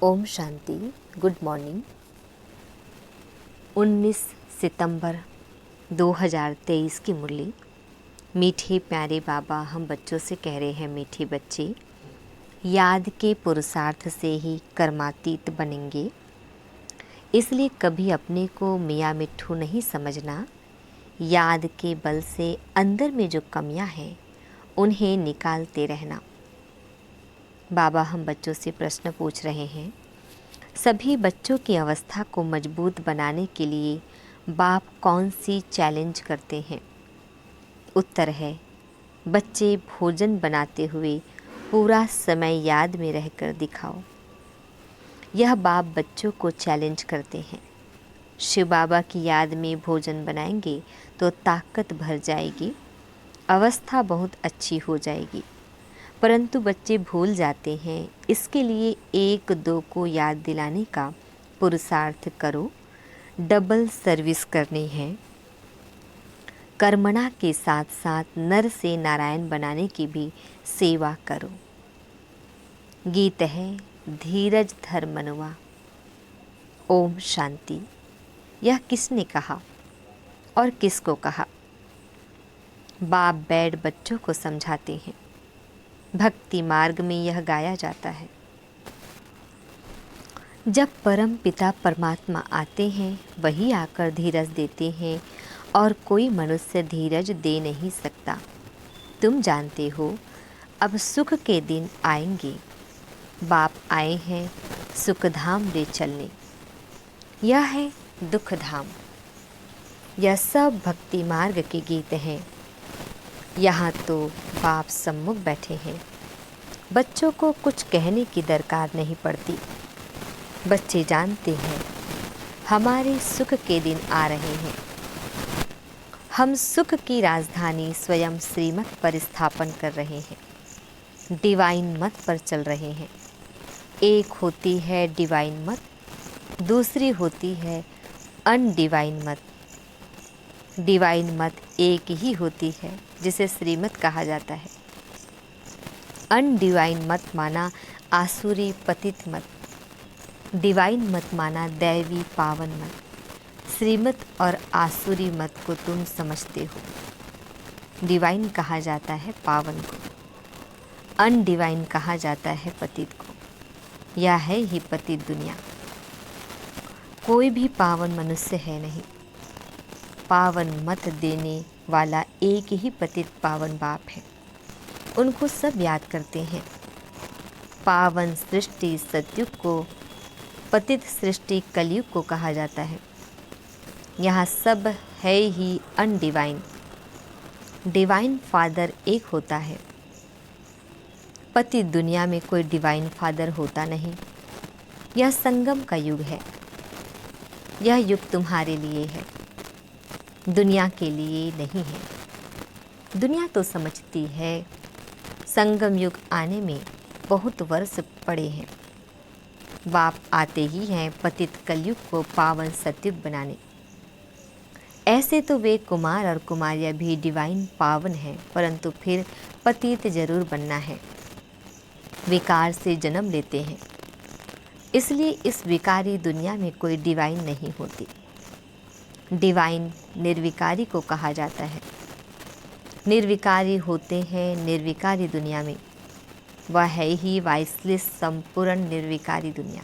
Om Shanti. Good morning. 19 सितंबर 2023 की मुरली। मीठे प्यारे बाबा हम बच्चों से कह रहे हैं, मीठे बच्चे, याद के पुरुषार्थ से ही कर्मातीत बनेंगे। इसलिए कभी अपने को मियाँ मिट्ठू नहीं समझना। याद के बल से अंदर में जो कमियां हैं उन्हें निकालते रहना। बाबा हम बच्चों से प्रश्न पूछ रहे हैं, सभी बच्चों की अवस्था को मजबूत बनाने के लिए बाप कौन सी चैलेंज करते हैं? उत्तर है, बच्चे भोजन बनाते हुए पूरा समय याद में रहकर दिखाओ। यह बाप बच्चों को चैलेंज करते हैं। शिव बाबा की याद में भोजन बनाएंगे तो ताकत भर जाएगी, अवस्था बहुत अच्छी हो जाएगी। परंतु बच्चे भूल जाते हैं। इसके लिए एक दो को याद दिलाने का पुरुषार्थ करो। डबल सर्विस करनी है। कर्मणा के साथ साथ नर से नारायण बनाने की भी सेवा करो। गीत है, धीरज धर मनुआ। ओम शांति। यह किसने कहा और किसको कहा? बाप बैठ बच्चों को समझाते हैं। भक्ति मार्ग में यह गाया जाता है, जब परम पिता परमात्मा आते हैं वही आकर धीरज देते हैं और कोई मनुष्य धीरज दे नहीं सकता। तुम जानते हो अब सुख के दिन आएंगे। बाप आए हैं सुख धाम ले चलने। यह है दुख धाम। यह सब भक्ति मार्ग के गीत हैं। यहाँ तो बाप सम्मुख बैठे हैं। बच्चों को कुछ कहने की दरकार नहीं पड़ती। बच्चे जानते हैं हमारे सुख के दिन आ रहे हैं। हम सुख की राजधानी स्वयं श्रीमत पर स्थापन कर रहे हैं। डिवाइन मत पर चल रहे हैं। एक होती है डिवाइन मत, दूसरी होती है अनडिवाइन मत। डिवाइन मत एक ही होती है जिसे श्रीमत कहा जाता है। अनडिवाइन मत माना आसुरी पतित मत, डिवाइन मत माना दैवी पावन मत। श्रीमत और आसुरी मत को तुम समझते हो। डिवाइन कहा जाता है पावन को, अनडिवाइन कहा जाता है पतित को। यह है ही पतित दुनिया। कोई भी पावन मनुष्य है नहीं। पावन मत देने वाला एक ही पतित पावन बाप है। उनको सब याद करते हैं। पावन सृष्टि सतयुग को, पतित सृष्टि कलयुग को कहा जाता है। यहाँ सब है ही अनडिवाइन। डिवाइन फादर एक होता है। पतित दुनिया में कोई डिवाइन फादर होता नहीं। यह संगम का युग है। यह युग तुम्हारे लिए है, दुनिया के लिए नहीं है। दुनिया तो समझती है संगम युग आने में बहुत वर्ष पड़े हैं। बाप आते ही हैं पतित कलयुग को पावन सतयुग बनाने। ऐसे तो वे कुमार और कुमारियाँ भी डिवाइन पावन हैं, परंतु फिर पतित जरूर बनना है। विकार से जन्म लेते हैं। इसलिए इस विकारी दुनिया में कोई डिवाइन नहीं होती। डिवाइन निर्विकारी को कहा जाता है। निर्विकारी होते हैं निर्विकारी दुनिया में। वह है ही वाइसलेस संपूर्ण निर्विकारी दुनिया।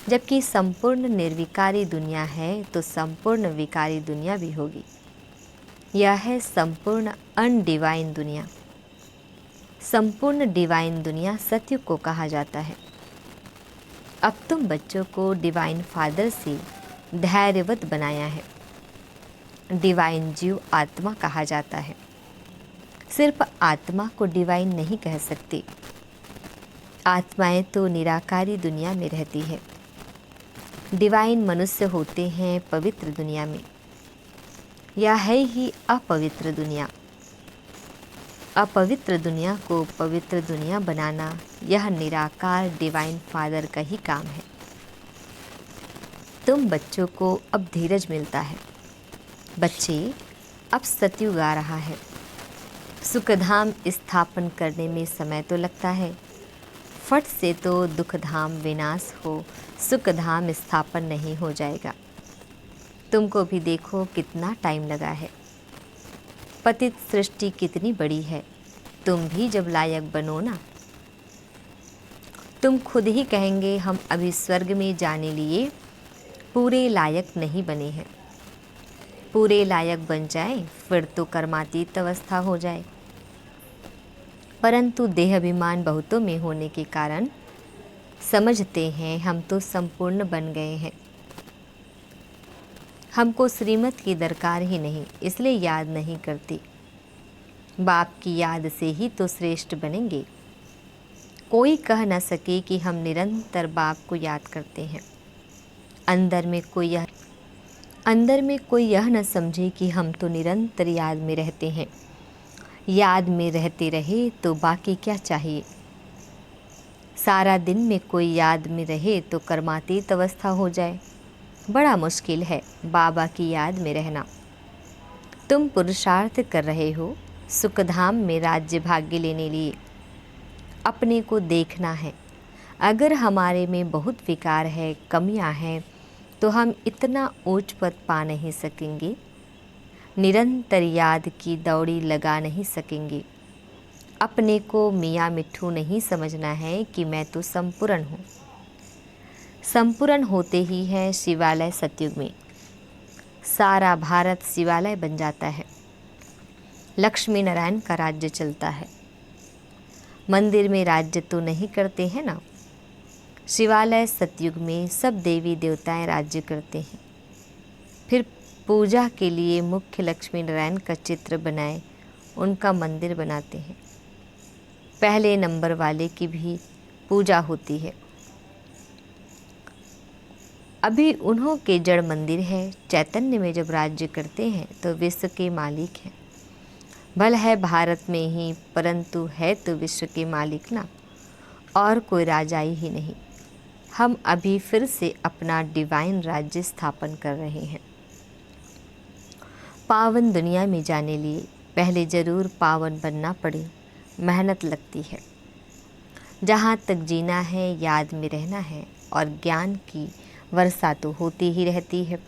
जबकि संपूर्ण निर्विकारी दुनिया है तो संपूर्ण विकारी दुनिया भी होगी। यह है संपूर्ण अनडिवाइन दुनिया। संपूर्ण डिवाइन दुनिया सत्युग को कहा जाता है। अब तुम बच्चों को डिवाइन फादर से धैर्यवत बनाया है। डिवाइन जीव आत्मा कहा जाता है। सिर्फ आत्मा को डिवाइन नहीं कह सकते। आत्माएं तो निराकारी दुनिया में रहती है। डिवाइन मनुष्य होते हैं पवित्र दुनिया में। यह है ही अपवित्र दुनिया। अपवित्र दुनिया को पवित्र दुनिया बनाना यह निराकार डिवाइन फादर का ही काम है। तुम बच्चों को अब धीरज मिलता है। बच्चे, अब सतयुग आ रहा है। सुखधाम स्थापन करने में समय तो लगता है। फट से तो दुख धाम विनाश हो, सुख धाम स्थापन नहीं हो जाएगा। तुमको भी देखो कितना टाइम लगा है। पतित सृष्टि कितनी बड़ी है, तुम भी जब लायक बनो ना, तुम खुद ही कहेंगे हम अभी स्वर्ग में जाने लिए पूरे लायक नहीं बने हैं। पूरे लायक बन जाए फिर तो कर्मातीत अवस्था हो जाए, परंतु देह अभिमान बहुतों में होने के कारण समझते हैं हम तो संपूर्ण बन गए हैं, हमको श्रीमत की दरकार ही नहीं, इसलिए याद नहीं करती। बाप की याद से ही तो श्रेष्ठ बनेंगे। कोई कह न सके कि हम निरंतर बाप को याद करते हैं। अंदर में कोई यह न समझे कि हम तो निरंतर याद में रहते हैं। याद में रहते रहे तो बाकी क्या चाहिए। सारा दिन में कोई याद में रहे तो कर्मातीत अवस्था हो जाए, बड़ा मुश्किल है बाबा की याद में रहना। तुम पुरुषार्थ कर रहे हो सुखधाम में राज्य भाग्य लेने लिए। अपने को देखना है। अगर हमारे में बहुत विकार है, कमियां हैं, तो हम इतना ऊंच पद पा नहीं सकेंगे, निरंतर याद की दौड़ी लगा नहीं सकेंगे। अपने को मियाँ मिट्ठू नहीं समझना है कि मैं तो संपूर्ण हूँ। संपूर्ण होते ही है शिवालय सतयुग में। सारा भारत शिवालय बन जाता है। लक्ष्मी नारायण का राज्य चलता है। मंदिर में राज्य तो नहीं करते हैं ना। शिवालय सतयुग में सब देवी देवताएं राज्य करते हैं। फिर पूजा के लिए मुख्य लक्ष्मी नारायण का चित्र बनाए उनका मंदिर बनाते हैं। पहले नंबर वाले की भी पूजा होती है। अभी उन्हों के जड़ मंदिर है। चैतन्य में जब राज्य करते हैं तो विश्व के मालिक हैं। भल है भारत में ही, परंतु है तो विश्व के मालिक ना, और कोई राजाई ही नहीं। हम अभी फिर से अपना डिवाइन राज्य स्थापन कर रहे हैं। पावन दुनिया में जाने लिए पहले ज़रूर पावन बनना पड़े, मेहनत लगती है। जहाँ तक जीना है याद में रहना है, और ज्ञान की वर्षा तो होती ही रहती है।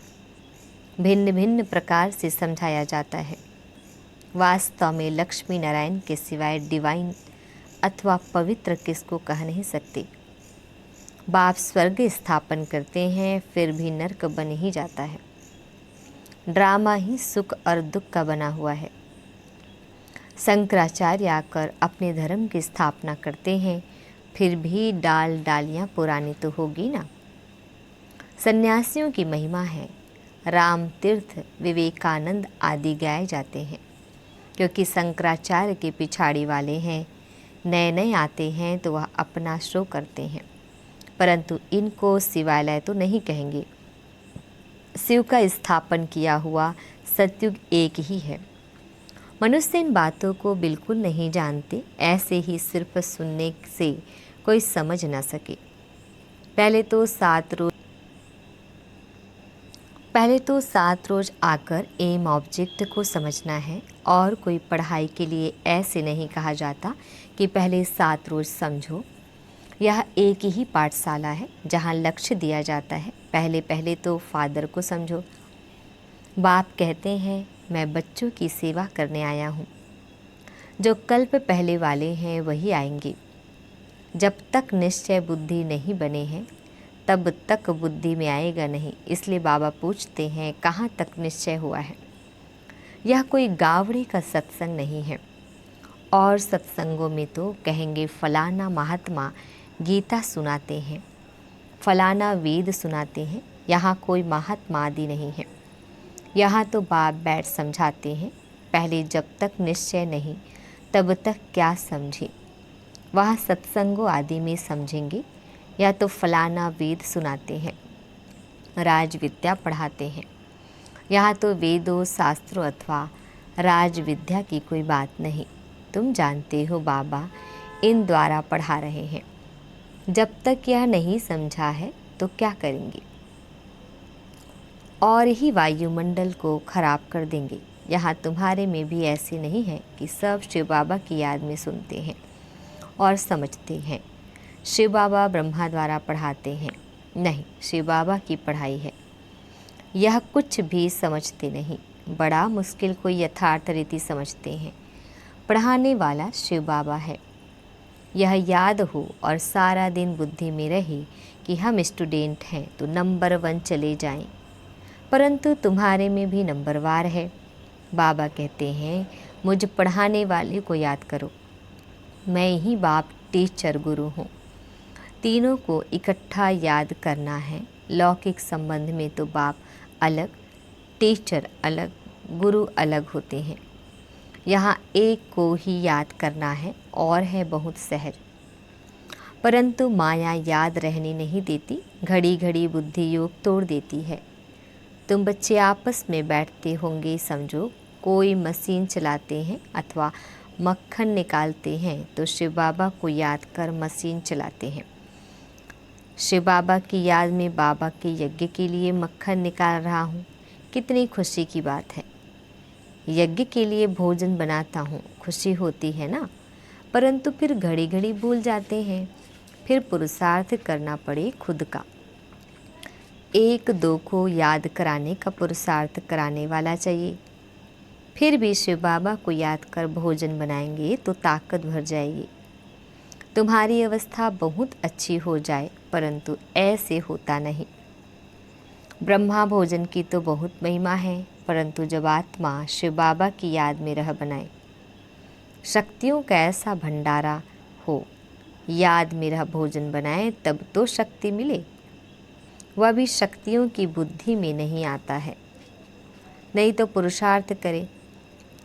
भिन्न भिन्न प्रकार से समझाया जाता है। वास्तव में लक्ष्मी नारायण के सिवाय डिवाइन अथवा पवित्र किसको कह नहीं सकते। बाप स्वर्ग स्थापन करते हैं फिर भी नरक बन ही जाता है। ड्रामा ही सुख और दुख का बना हुआ है। शंकराचार्य आकर अपने धर्म की स्थापना करते हैं, फिर भी डालियाँ पुरानी तो होगी ना। सन्यासियों की महिमा है। राम तीर्थ, विवेकानंद आदि गाए जाते हैं, क्योंकि शंकराचार्य के पिछाड़ी वाले हैं। नए नए आते हैं तो वह अपना शो करते हैं, परंतु इनको शिवालय तो नहीं कहेंगे। शिव का स्थापन किया हुआ सतयुग एक ही है। मनुष्य इन बातों को बिल्कुल नहीं जानते। ऐसे ही सिर्फ सुनने से कोई समझ ना सके। पहले तो 7 रोज आकर एम ऑब्जेक्ट को समझना है, और कोई पढ़ाई के लिए ऐसे नहीं कहा जाता कि पहले 7 रोज समझो। यह एक ही पाठशाला है जहाँ लक्ष्य दिया जाता है। पहले तो फादर को समझो। बाप कहते हैं मैं बच्चों की सेवा करने आया हूँ। जो कल्प पहले वाले हैं वही आएंगे। जब तक निश्चय बुद्धि नहीं बने हैं तब तक बुद्धि में आएगा नहीं। इसलिए बाबा पूछते हैं कहाँ तक निश्चय हुआ है। यह कोई गावड़े का सत्संग नहीं है। और सत्संगों में तो कहेंगे फलाना महात्मा गीता सुनाते हैं, फलाना वेद सुनाते हैं। यहाँ कोई महात्मा आदि नहीं है। यहाँ तो बाप बैठ समझाते हैं। पहले जब तक निश्चय नहीं तब तक क्या समझे। वहाँ सत्संगों आदि में समझेंगे। या तो फलाना वेद सुनाते हैं, राज विद्या पढ़ाते हैं। यहाँ तो वेदों शास्त्रों अथवा राज विद्या की कोई बात नहीं। तुम जानते हो बाबा इन द्वारा पढ़ा रहे हैं। जब तक यह नहीं समझा है तो क्या करेंगे, और ही वायुमंडल को खराब कर देंगे। यहाँ तुम्हारे में भी ऐसे नहीं है कि सब शिव बाबा की याद में सुनते हैं और समझते हैं। शिव बाबा ब्रह्मा द्वारा पढ़ाते हैं, नहीं, शिव बाबा की पढ़ाई है। यह कुछ भी समझते नहीं, बड़ा मुश्किल को यथार्थ रीति समझते हैं। पढ़ाने वाला शिव बाबा है। यह याद हो और सारा दिन बुद्धि में रहे कि हम स्टूडेंट हैं तो नंबर 1 चले जाएं, परंतु तुम्हारे में भी नंबरवार है। बाबा कहते हैं मुझ पढ़ाने वाले को याद करो, मैं ही बाप टीचर गुरु हूँ। तीनों को इकट्ठा याद करना है। लौकिक संबंध में तो बाप अलग, टीचर अलग, गुरु अलग होते हैं। यहाँ एक को ही याद करना है और है बहुत सहज, परंतु माया याद रहने नहीं देती, घड़ी घड़ी बुद्धि योग तोड़ देती है। तुम बच्चे आपस में बैठते होंगे, समझो कोई मशीन चलाते हैं अथवा मक्खन निकालते हैं तो शिव बाबा को याद कर मशीन चलाते हैं। शिव बाबा की याद में बाबा के यज्ञ के लिए मक्खन निकाल रहा हूँ, कितनी खुशी की बात है। यज्ञ के लिए भोजन बनाता हूँ, खुशी होती है ना, परंतु फिर घड़ी घड़ी भूल जाते हैं, फिर पुरुषार्थ करना पड़े खुद का। एक दो को याद कराने का पुरुषार्थ कराने वाला चाहिए। फिर भी शिव बाबा को याद कर भोजन बनाएंगे तो ताकत भर जाएगी। तुम्हारी अवस्था बहुत अच्छी हो जाए, परंतु ऐसे होता नहीं। ब्रह्मा भोजन की तो बहुत महिमा है, परंतु जब आत्मा शिव बाबा की याद में रह बनाए, शक्तियों का ऐसा भंडारा हो, याद में रह भोजन बनाए, तब तो शक्ति मिले। वह भी शक्तियों की बुद्धि में नहीं आता है। नहीं तो पुरुषार्थ करे।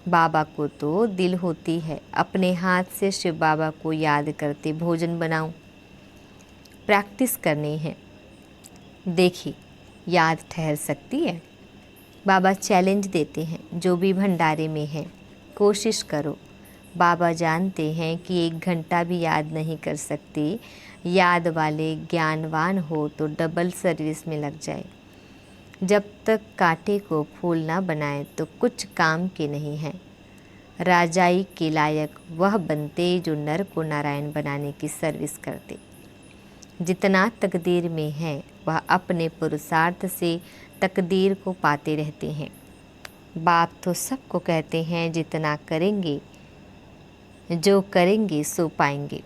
बाबा को तो दिल होती है, अपने हाथ से शिव बाबा को याद करते भोजन बनाऊं। प्रैक्टिस करनी है। देखिए याद ठहर सकती है। बाबा चैलेंज देते हैं, जो भी भंडारे में है कोशिश करो। बाबा जानते हैं कि 1 घंटा भी याद नहीं कर सकते। याद वाले ज्ञानवान हो तो डबल सर्विस में लग जाए। जब तक कांटे को फूल ना बनाए तो कुछ काम के नहीं है। राजाई के लायक वह बनते जो नर को नारायण बनाने की सर्विस करते। जितना तकदीर में है वह अपने पुरुषार्थ से तकदीर को पाते रहते हैं। बाप तो सबको कहते हैं जितना करेंगे, जो करेंगे सो पाएंगे।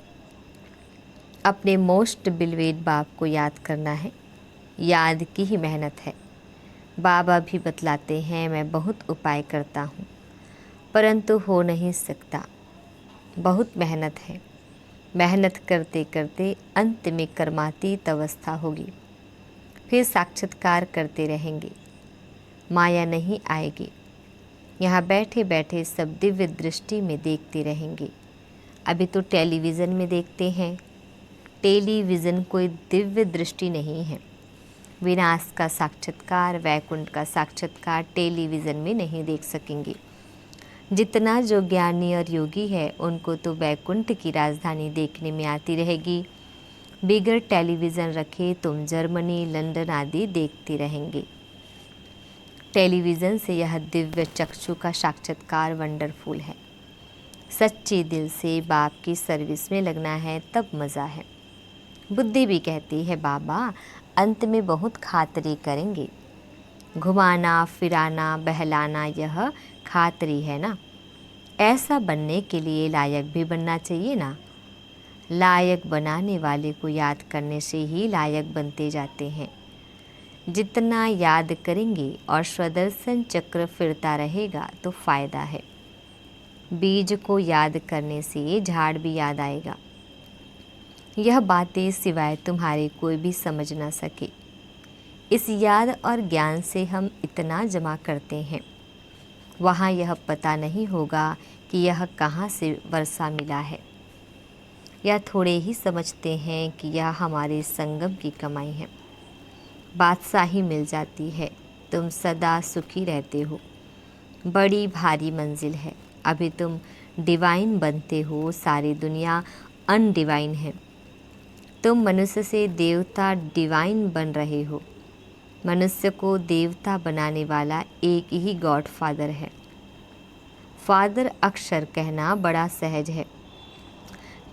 अपने मोस्ट बिलवेड बाप को याद करना है। याद की ही मेहनत है। बाबा भी बतलाते हैं मैं बहुत उपाय करता हूँ, परंतु हो नहीं सकता। बहुत मेहनत है। मेहनत करते करते अंत में कर्मातीत अवस्था होगी। फिर साक्षात्कार करते रहेंगे, माया नहीं आएगी। यहाँ बैठे बैठे सब दिव्य दृष्टि में देखते रहेंगे। अभी तो टेलीविज़न में देखते हैं। टेलीविज़न कोई दिव्य दृष्टि नहीं है। विनाश का साक्षात्कार, वैकुंठ का साक्षात्कार टेलीविज़न में नहीं देख सकेंगे। जितना जो ज्ञानी और योगी है उनको तो वैकुंठ की राजधानी देखने में आती रहेगी। बिगर टेलीविज़न रखे तुम जर्मनी, लंदन आदि देखते रहेंगे। टेलीविज़न से यह दिव्य चक्षु का साक्षात्कार वंडरफुल है। सच्चे दिल से बाप की सर्विस में लगना है, तब मज़ा है। बुद्धि भी कहती है बाबा अंत में बहुत खातरी करेंगे। घुमाना फिराना बहलाना यह खातरी है ना। ऐसा बनने के लिए लायक भी बनना चाहिए ना। लायक बनाने वाले को याद करने से ही लायक बनते जाते हैं। जितना याद करेंगे और स्वदर्शन चक्र फिरता रहेगा तो फ़ायदा है। बीज को याद करने से झाड़ भी याद आएगा। यह बातें सिवाय तुम्हारे कोई भी समझ ना सके। इस याद और ज्ञान से हम इतना जमा करते हैं, वहाँ यह पता नहीं होगा कि यह कहाँ से वर्षा मिला है। या थोड़े ही समझते हैं कि यह हमारे संगम की कमाई है। बादशाही मिल जाती है, तुम सदा सुखी रहते हो। बड़ी भारी मंजिल है। अभी तुम डिवाइन बनते हो, सारी दुनिया अनडिवाइन है। तुम मनुष्य से देवता डिवाइन बन रहे हो। मनुष्य को देवता बनाने वाला एक ही गॉड फादर है। फादर अक्षर कहना बड़ा सहज है।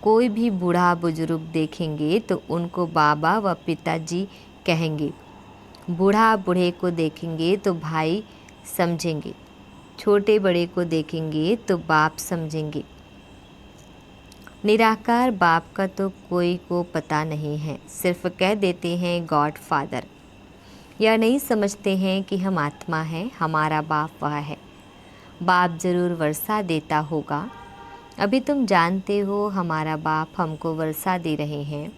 कोई भी बूढ़ा बुजुर्ग देखेंगे तो उनको बाबा व पिताजी कहेंगे। बूढ़ा बूढ़े को देखेंगे तो भाई समझेंगे, छोटे बड़े को देखेंगे तो बाप समझेंगे। निराकार बाप का तो कोई को पता नहीं है, सिर्फ कह देते हैं गॉड फादर। या नहीं समझते हैं कि हम आत्मा हैं, हमारा बाप वह है। बाप ज़रूर वर्षा देता होगा। अभी तुम जानते हो हमारा बाप हमको वर्षा दे रहे हैं।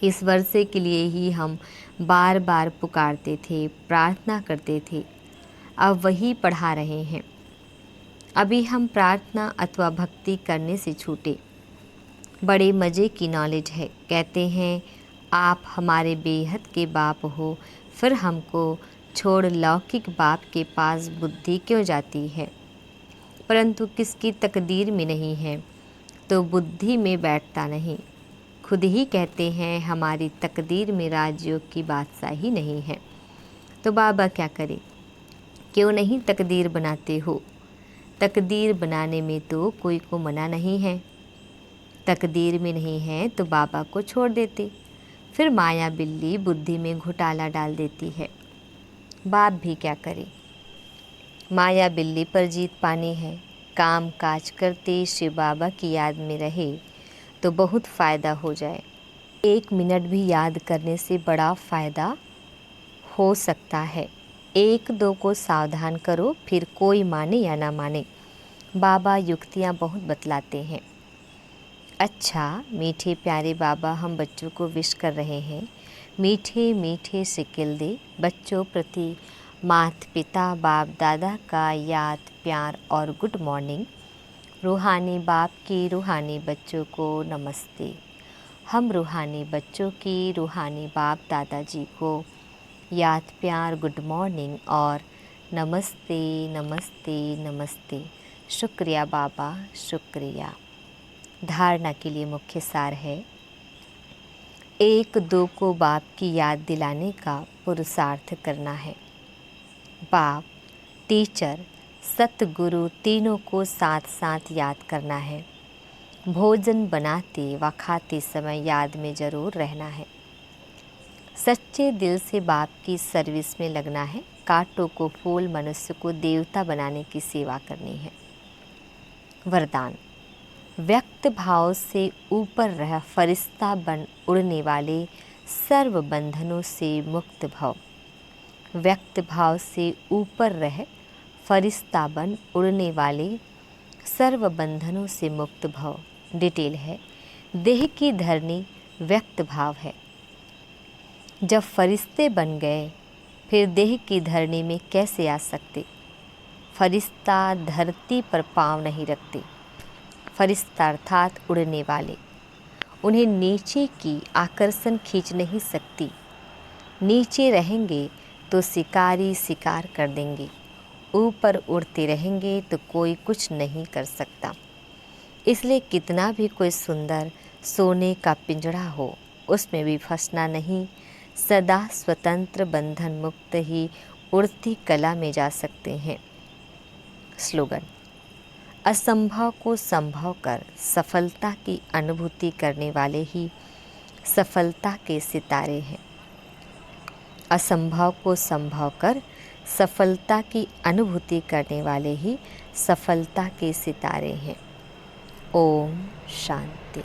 इस वर्षे के लिए ही हम बार बार पुकारते थे, प्रार्थना करते थे। अब वही पढ़ा रहे हैं। अभी हम प्रार्थना अथवा भक्ति करने से छूटे। बड़े मज़े की नॉलेज है। कहते हैं आप हमारे बेहद के बाप हो, फिर हमको छोड़ लौकिक बाप के पास बुद्धि क्यों जाती है? परंतु किसकी तकदीर में नहीं है तो बुद्धि में बैठता नहीं। खुद ही कहते हैं हमारी तकदीर में राजयोग की बादशाही नहीं है। तो बाबा क्या करे? क्यों नहीं तकदीर बनाते हो? तकदीर बनाने में तो कोई को मना नहीं है। तकदीर में नहीं है तो बाबा को छोड़ देते। फिर माया बिल्ली बुद्धि में घोटाला डाल देती है। बाप भी क्या करे? माया बिल्ली पर जीत पानी है। काम काज करते शिव बाबा की याद में रहे तो बहुत फ़ायदा हो जाए। 1 मिनट भी याद करने से बड़ा फ़ायदा हो सकता है। 1-2 को सावधान करो, फिर कोई माने या ना माने। बाबा युक्तियाँ बहुत बतलाते हैं। अच्छा मीठे प्यारे बाबा, हम बच्चों को विश कर रहे हैं। मीठे मीठे सिकिल दे बच्चों प्रति माता पिता बाप दादा का याद प्यार और गुड मॉर्निंग। रूहानी बाप की रूहानी बच्चों को नमस्ते। हम रूहानी बच्चों की रूहानी बाप दादाजी को याद प्यार गुड मॉर्निंग और नमस्ते नमस्ते नमस्ते। शुक्रिया बाबा, शुक्रिया। धारणा के लिए मुख्य सार है, 1-2 को बाप की याद दिलाने का पुरुषार्थ करना है। बाप, टीचर, सतगुरु तीनों को साथ साथ याद करना है। भोजन बनाते व खाते समय याद में ज़रूर रहना है। सच्चे दिल से बाप की सर्विस में लगना है। कांटों को फूल, मनुष्य को देवता बनाने की सेवा करनी है। वरदान, व्यक्त भाव से ऊपर रह फरिश्ता बन उड़ने वाले सर्व बंधनों से मुक्त भव। व्यक्त भाव से ऊपर रह फरिश्ता बन उड़ने वाले सर्व बंधनों से मुक्त भव। डिटेल है, देह की धरनी व्यक्त भाव है। जब फरिश्ते बन गए फिर देह की धरनी में कैसे आ सकते? फरिश्ता धरती पर पाँव नहीं रखते। फरिश्ता अर्थात उड़ने वाले, उन्हें नीचे की आकर्षण खींच नहीं सकती। नीचे रहेंगे तो शिकारी शिकार कर देंगे, ऊपर उड़ते रहेंगे तो कोई कुछ नहीं कर सकता। इसलिए कितना भी कोई सुंदर सोने का पिंजड़ा हो, उसमें भी फंसना नहीं। सदा स्वतंत्र बंधन मुक्त ही उड़ती कला में जा सकते हैं। स्लोगन, असंभव को संभव कर सफलता की अनुभूति करने वाले ही सफलता के सितारे हैं। असंभव को संभव कर सफलता की अनुभूति करने वाले ही सफलता के सितारे हैं। ओम शांति।